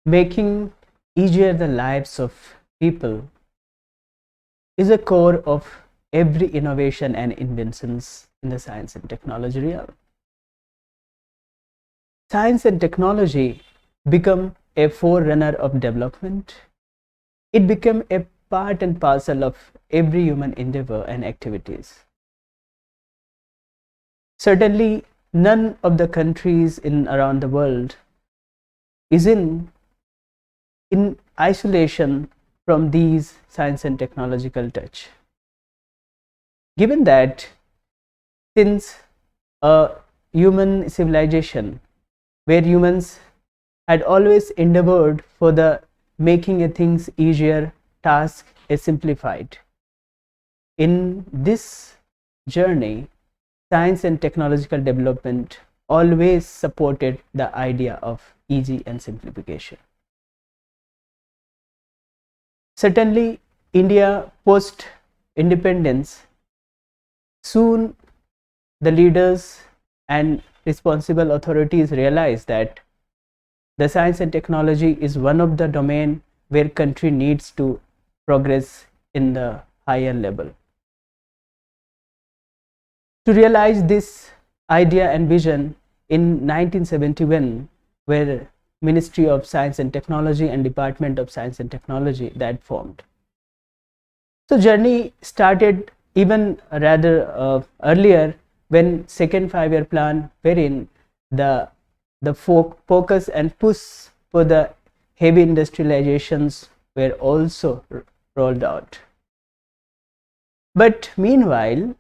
Making easier the lives of people is a core of every innovation and inventions in the science and technology realm. Science and technology become a forerunner of development. It became a part and parcel of every human endeavor and activities. Certainly, none of the countries in around the world is in isolation from these science and technological touch. Given that since a human civilization where humans had always endeavored for the making a things easier, task is simplified. In this journey, science and technological development always supported the idea of easy and simplification. Certainly, India post independence, soon the leaders and responsible authorities realized that the science and technology is one of the domain where country needs to progress in the higher level. To realize this idea and vision, in 1971, where Ministry of Science and Technology and Department of Science and Technology that formed. So journey started even rather earlier, when second 5-year plan, wherein the focus and push for the heavy industrializations were also rolled out. But meanwhile,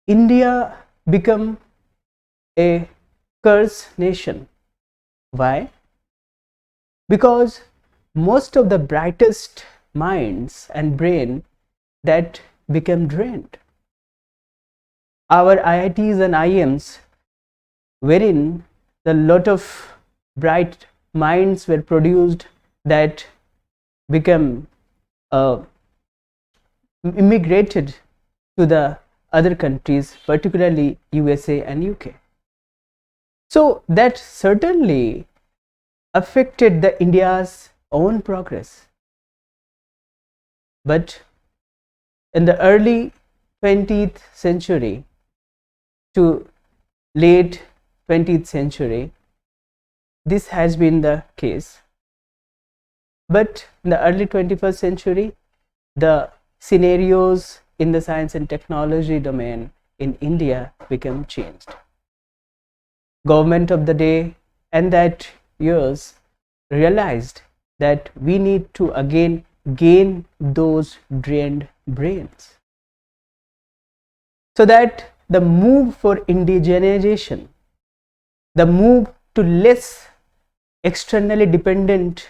India became a cursed nation. Why? Because most of the brightest minds and brain that became drained. Our IITs and IIMs, wherein a lot of bright minds were produced, that became immigrated to the other countries, particularly USA and UK. So that certainly affected the India's own progress. But in the early 20th century to late 20th century, this has been the case. But in the early 21st century, the scenarios in the science and technology domain in India became changed. Government of the day and that years realized that we need to again gain those drained brains. So that the move for indigenization, the move to less externally dependent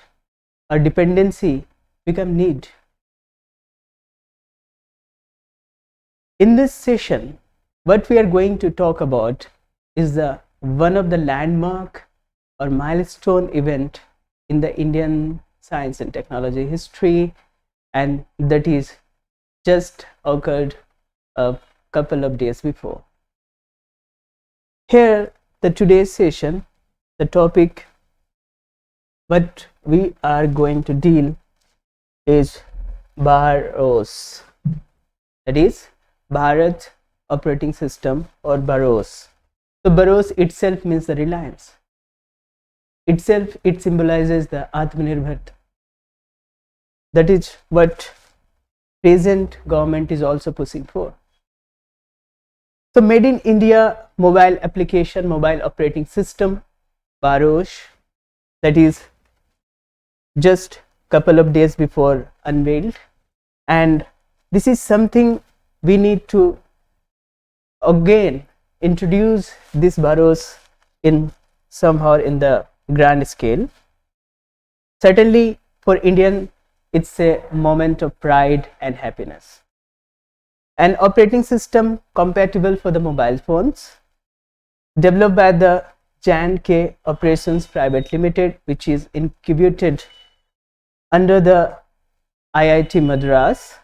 or dependency become need. In this session, what we are going to talk about is one of the landmark or milestone event in the Indian science and technology history, and that is just occurred a couple of days before. Here, the today's session, the topic what we are going to deal is BharOS, that is Bharat Operating System or BharOS. So BharOS itself means the reliance. Itself, it symbolizes the Atmanirbharta. That is what present government is also pushing for. So Made in India mobile application, mobile operating system, BharOS, that is just couple of days before unveiled, and this is something we need to again introduce this BharOS in somehow in the grand scale. Certainly for Indian, it's a moment of pride and happiness. An operating system compatible for the mobile phones, developed by the J&K Operations Private Limited, which is incubated under the IIT Madras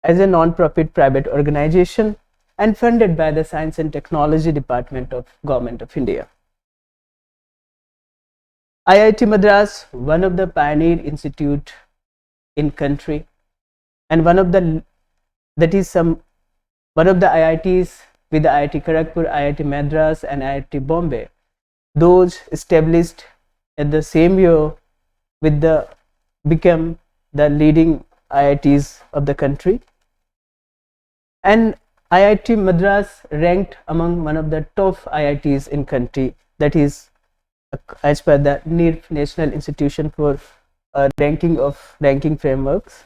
as a non-profit private organization and funded by the Science and Technology Department of Government of India. IIT Madras, one of the pioneer institute in country, and one of the IITs with the IIT Kharagpur, IIT Madras, and IIT Bombay, those established at the same year with the become the leading IITs of the country. And IIT Madras ranked among one of the top IITs in country, that is as per the NIRF, National Institution for ranking frameworks.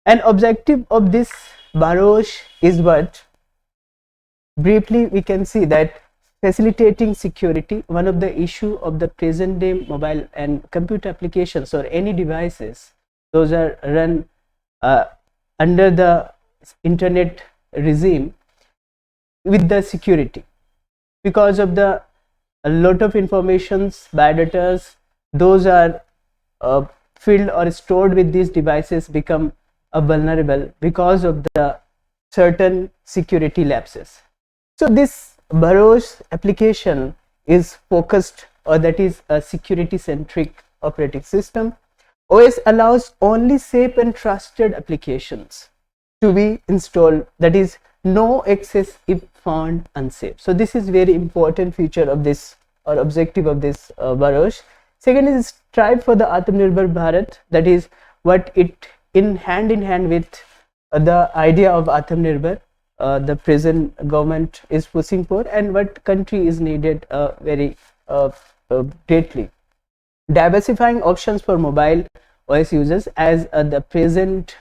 An objective of this BharOS is what? Briefly we can see that facilitating security. One of the issue of the present day mobile and computer applications or any devices, those are run under the internet regime with the security, because of the a lot of informations, biodatas, those are filled or stored with these devices become vulnerable because of the certain security lapses. So this BharOS application is focused, or that is a security centric operating system. OS allows only safe and trusted applications to be installed, that is no access if found unsafe. So this is very important feature of this or objective of this BharOS. Second is strive for the Atmanirbhar Bharat, that is what it in hand with the idea of Atmanirbhar the present government is pushing for, and what country is needed very greatly. Diversifying options for mobile OS users, as the present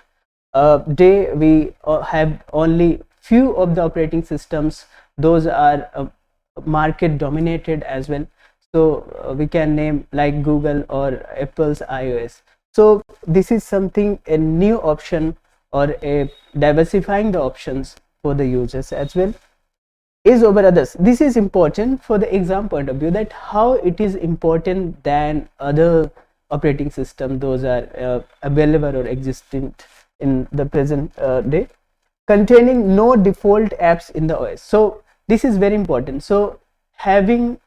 day we have only few of the operating systems, those are market dominated as well. So we can name like Google or Apple's iOS. So this is something, a new option or a diversifying the options for the users as well is over others. This is important for the exam point of view, that how it is important than other operating system, those are available or existent in the present day. Containing no default apps in the OS. So this is very important. So having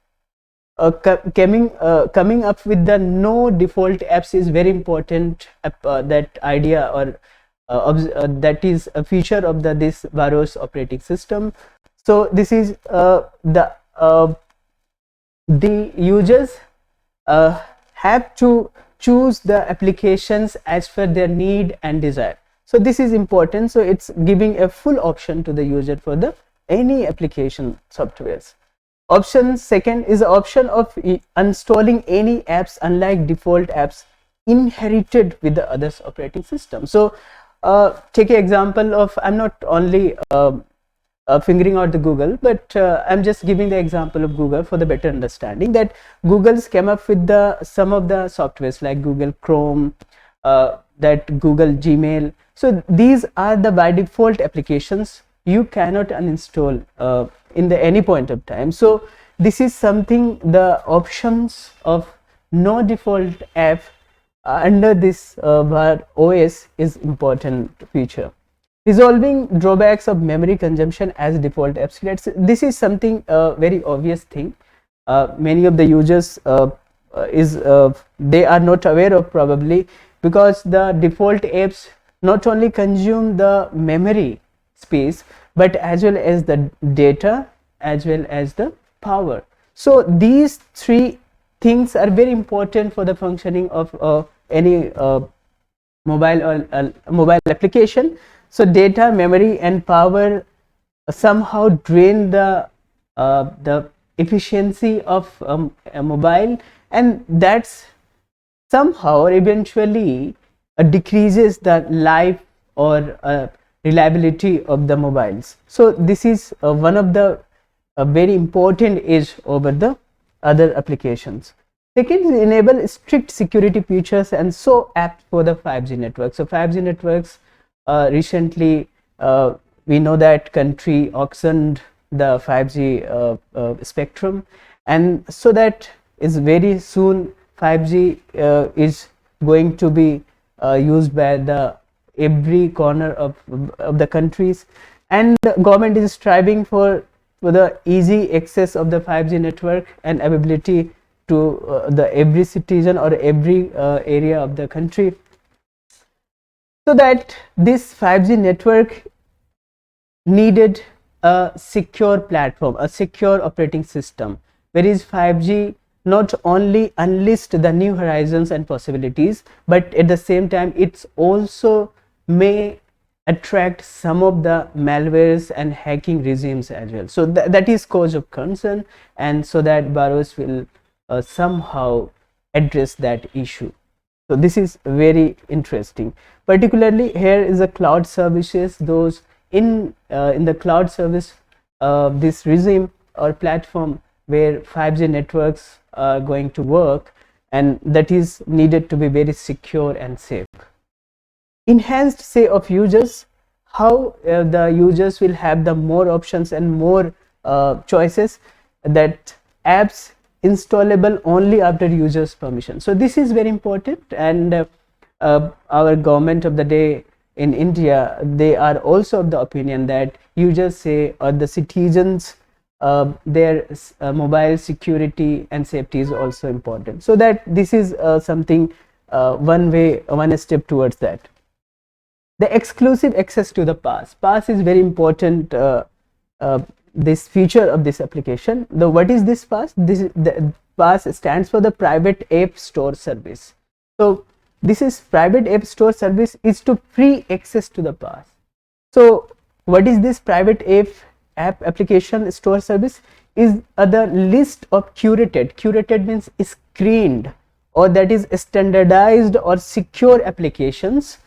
coming up with the no default apps is very important. That idea or that is a feature of this BharOS operating system. So this is the users have to choose the applications as per their need and desire. So this is important. So it's giving a full option to the user for the any application softwares. Option second is the option of installing any apps unlike default apps inherited with the others operating system. So take an example of, I'm not only fingering out the Google, but I'm just giving the example of Google for the better understanding, that Google's came up with the some of the softwares like Google Chrome, that Google Gmail. So these are the by default applications you cannot uninstall in the any point of time. So this is something, the options of no default app under this BharOS is important feature. Resolving drawbacks of memory consumption as default apps. This is something very obvious thing. Many of the users they are not aware of probably, because the default apps not only consume the memory space but as well as the data as well as the power. So these three things are very important for the functioning of any mobile or mobile application. So data, memory and power somehow drain the efficiency of a mobile, and that's somehow eventually decreases the life or reliability of the mobiles. So this is one of the very important edge over the other applications. Second is enable strict security features and so apt for the 5G network. So 5G networks, recently we know that country auctioned the 5G spectrum, and so that is very soon 5G is going to be used by the every corner of the countries, and the government is striving for the easy access of the 5G network and availability to the every citizen or every area of the country, so that this 5G network needed a secure platform, a secure operating system, whereas 5G not only unleashed the new horizons and possibilities, but at the same time it's also may attract some of the malwares and hacking regimes as well. So that is cause of concern, and so that BharOS will somehow address that issue. So this is very interesting. Particularly here is the cloud services. Those in the cloud service, this regime or platform where 5G networks are going to work, and that is needed to be very secure and safe. Enhanced say of users, how the users will have the more options and more choices, that apps installable only after users permission. So this is very important, and our government of the day in India, they are also of the opinion that users say, or the citizens, their mobile security and safety is also important. So that this is something one step towards that. The exclusive access to the pass is very important, this feature of this application. What is this pass? The pass stands for the private app store service. So this is private app store service is to free access to the pass. So what is this private app application store service? Is the list of curated means screened, or that is standardized or secure applications.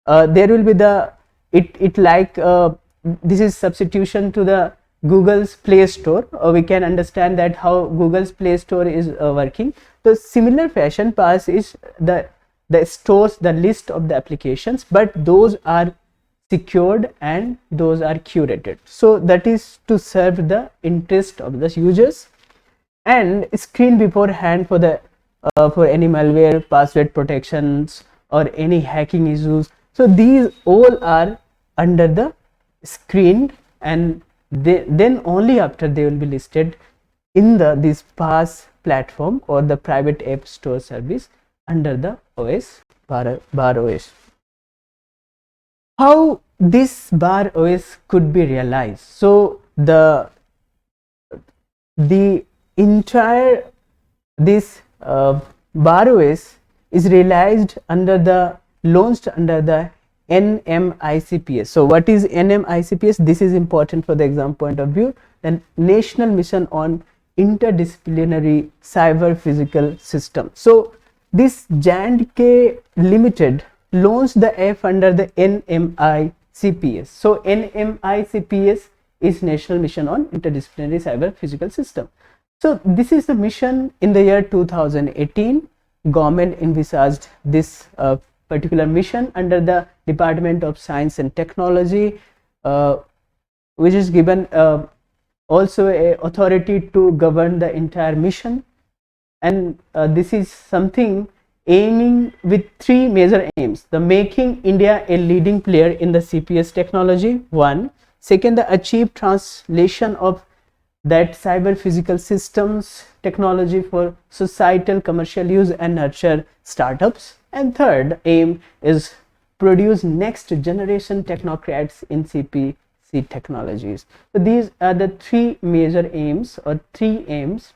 There will be the this is substitution to the Google's Play Store, or we can understand that how Google's Play Store is working. So similar fashion, pass is the stores the list of the applications, but those are secured and those are curated. So that is to serve the interest of the users, and screen beforehand for the for any malware, password protections, or any hacking issues. So these all are under the screened, and then only after they will be listed in this pass platform or the private app store service under the OS, BharOS. How this BharOS could be realized? So the entire this BharOS is realized launched under the NMICPS. So what is NMICPS? This is important for the exam point of view. The National Mission on Interdisciplinary Cyber Physical System. So this J&K Limited launched the app under the NMICPS. So NMICPS is National Mission on Interdisciplinary Cyber Physical System. So this is the mission. In the year 2018, government envisaged this particular mission under the Department of Science and Technology, which is given also a authority to govern the entire mission. And this is something aiming with three major aims: the making India a leading player in the CPS technology, one; second, the achieve translation of that cyber physical systems technology for societal commercial use and nurture startups; and third aim is produce next generation technocrats in CPC technologies. So these are the three major aims, or three aims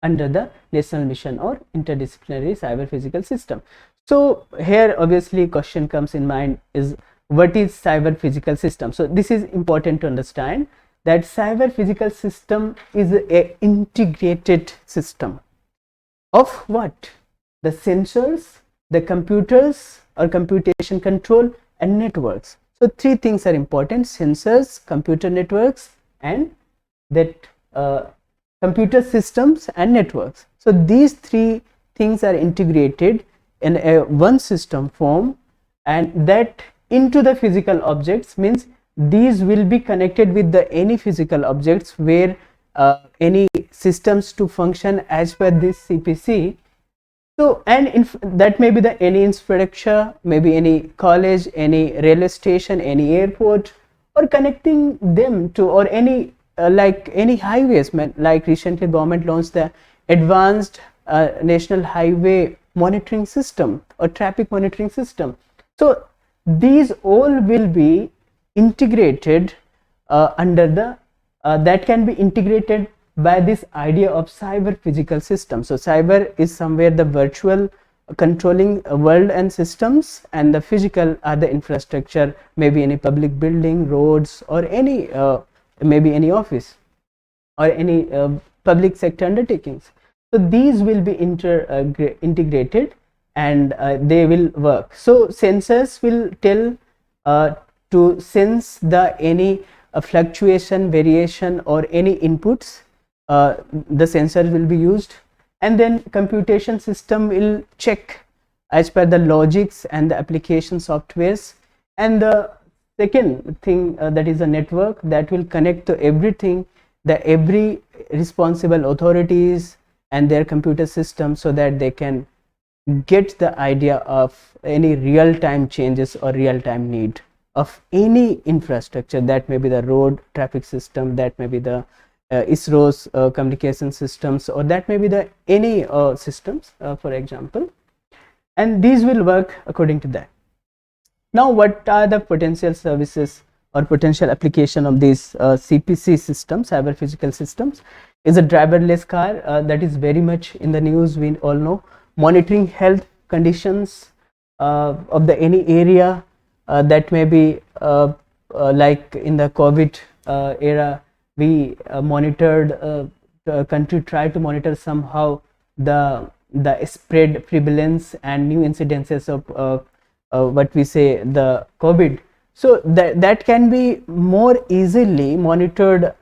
under the National Mission or Interdisciplinary Cyber Physical System. So here obviously question comes in mind is, what is cyber physical system? So this is important to understand that cyber physical system is a integrated system of what? The sensors, the computers or computation control, and networks. So three things are important: sensors, computer networks, and that computer systems and networks. So these three things are integrated in a one system form, and that into the physical objects means these will be connected with the any physical objects where any systems to function as per this CPC. So, and that may be the any infrastructure, maybe any college, any railway station, any airport, or connecting them to, or any like any highways. Like recently government launched the advanced national highway monitoring system or traffic monitoring system. So these all will be integrated under the that can be integrated by this idea of cyber physical system. So cyber is somewhere the virtual controlling world and systems, and the physical are the infrastructure, maybe any public building, roads, or any maybe any office or any public sector undertakings. So these will be integrated, and they will work. So sensors will tell to sense the any fluctuation, variation, or any inputs. The sensor will be used, and then computation system will check as per the logics and the application softwares. And the second thing, that is a network that will connect to everything, the every responsible authorities and their computer system, so that they can get the idea of any real-time changes or real-time need of any infrastructure. That may be the road traffic system, that may be the ISRO's communication systems, or that may be the any systems, for example, and these will work according to that. Now, what are the potential services or potential application of these CPC systems, cyber physical systems? Is a driverless car, that is very much in the news, we all know. Monitoring health conditions of the any area, that may be like in the COVID era, we monitored, country tried to monitor somehow the spread prevalence and new incidences of what we say the COVID. So that can be more easily monitored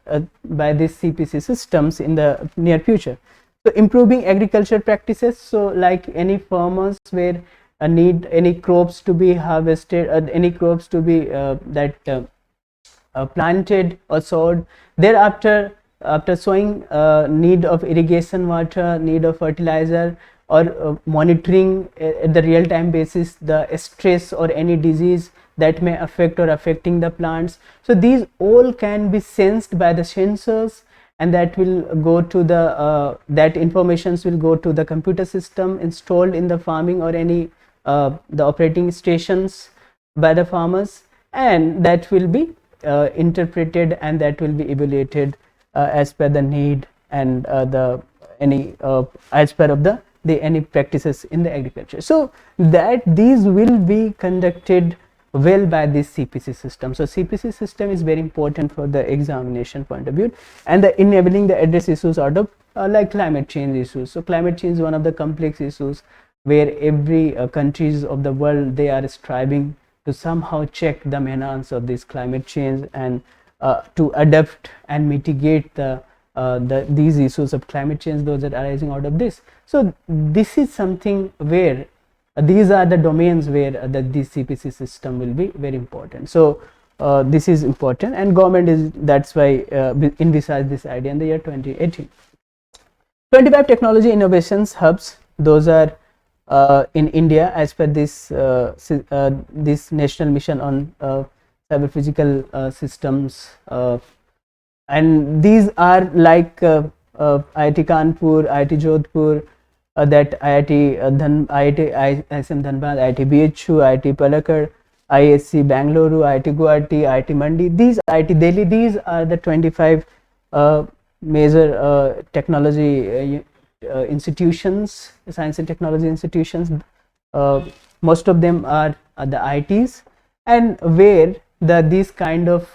by these CPC systems in the near future. So improving agriculture practices, so like any farmers where need any crops to be harvested, any crops to be planted or sowed, thereafter after sowing, need of irrigation water, need of fertilizer, or monitoring at the real time basis the stress or any disease that may affect or affecting the plants. So these all can be sensed by the sensors, and that will go to the that informations will go to the computer system installed in the farming or any the operating stations by the farmers, and that will be interpreted, and that will be evaluated as per the need and the any as per of the any practices in the agriculture. So that these will be conducted well by this CPC system. So CPC system is very important for the examination point of view, and the enabling the address issues out of like climate change issues. So climate change is one of the complex issues where every countries of the world, they are striving to somehow check the menace of this climate change, and to adapt and mitigate these issues of climate change, those that are arising out of this. So this is something where these are the domains where this CPC system will be very important. So this is important, and government is, that's why envisaged this idea in the year 2018. 25 technology innovations hubs, those are in India as per this this national mission on cyber physical systems, and these are like IIT Kanpur, IIT Jodhpur, that IIT ISM Dhanbad, IIT BHU, IIT Palakkad, ISC Bangalore, IIT Guwahati, IIT Mandi, these IIT Delhi, these are the 25 major technology institutions, science and technology institutions. Most of them are the IITs, and where these kind of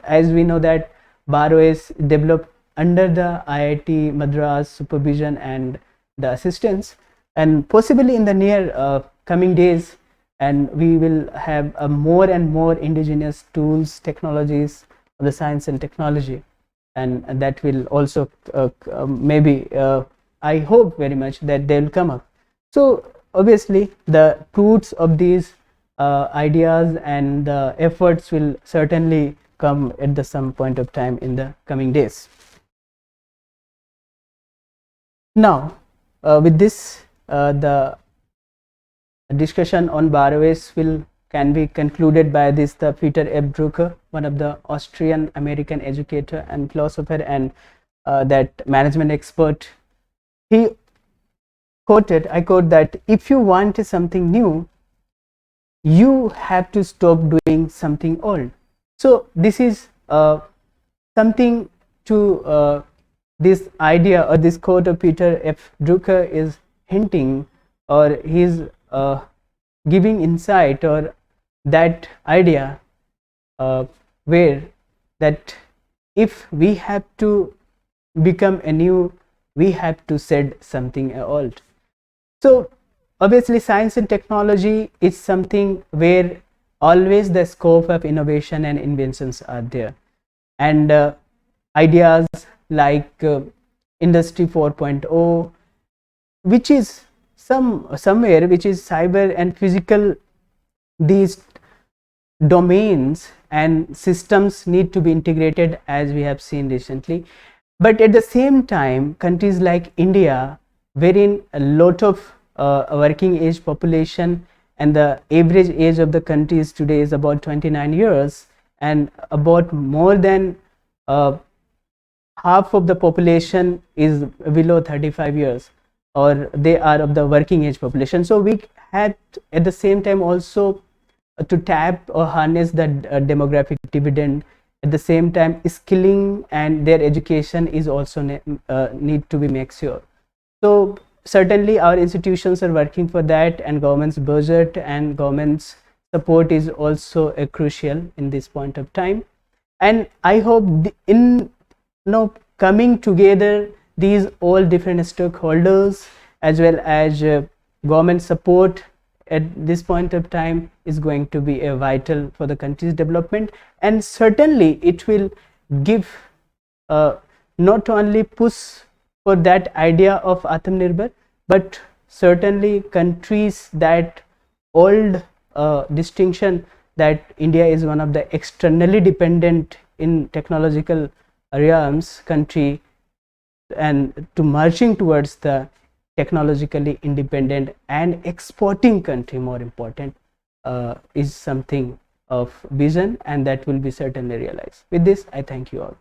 as we know that BharOS developed under the IIT Madras supervision and the assistance, and possibly in the near coming days, and we will have more and more indigenous tools, technologies of the science and technology, and that will also maybe I hope very much that they will come up. So obviously the fruits of these ideas and the efforts will certainly come at some point of time in the coming days. Now with this the discussion on BharOS can be concluded by this the Peter F. Drucker, one of the Austrian American educator and philosopher and that management expert. He quoted, I quote that if you want something new, you have to stop doing something old. So this is something to this idea, or this quote of Peter F. Drucker is hinting, or he's giving insight, or that idea where that if we have to become a new, we have to shed something old. So obviously science and technology is something where always the scope of innovation and inventions are there, and ideas like industry 4.0, which is somewhere which is cyber and physical, these domains and systems need to be integrated, as we have seen recently. But at the same time, countries like India, wherein a lot of working age population, and the average age of the countries today is about 29 years, and about more than half of the population is below 35 years, or they are of the working age population. So we had at the same time also to tap or harness that demographic dividend. At the same time, skilling and their education is also need to be made sure. So certainly our institutions are working for that, and government's budget and government's support is also crucial in this point of time. And I hope in coming together these all different stakeholders, as well as government support at this point of time, is going to be a vital for the country's development. And certainly it will give not only push for that idea of Atmanirbhar, but certainly countries that old distinction that India is one of the externally dependent in technological realms country, and to marching towards the technologically independent and exporting country, more important, is something of vision, and that will be certainly realized. With this, I thank you all.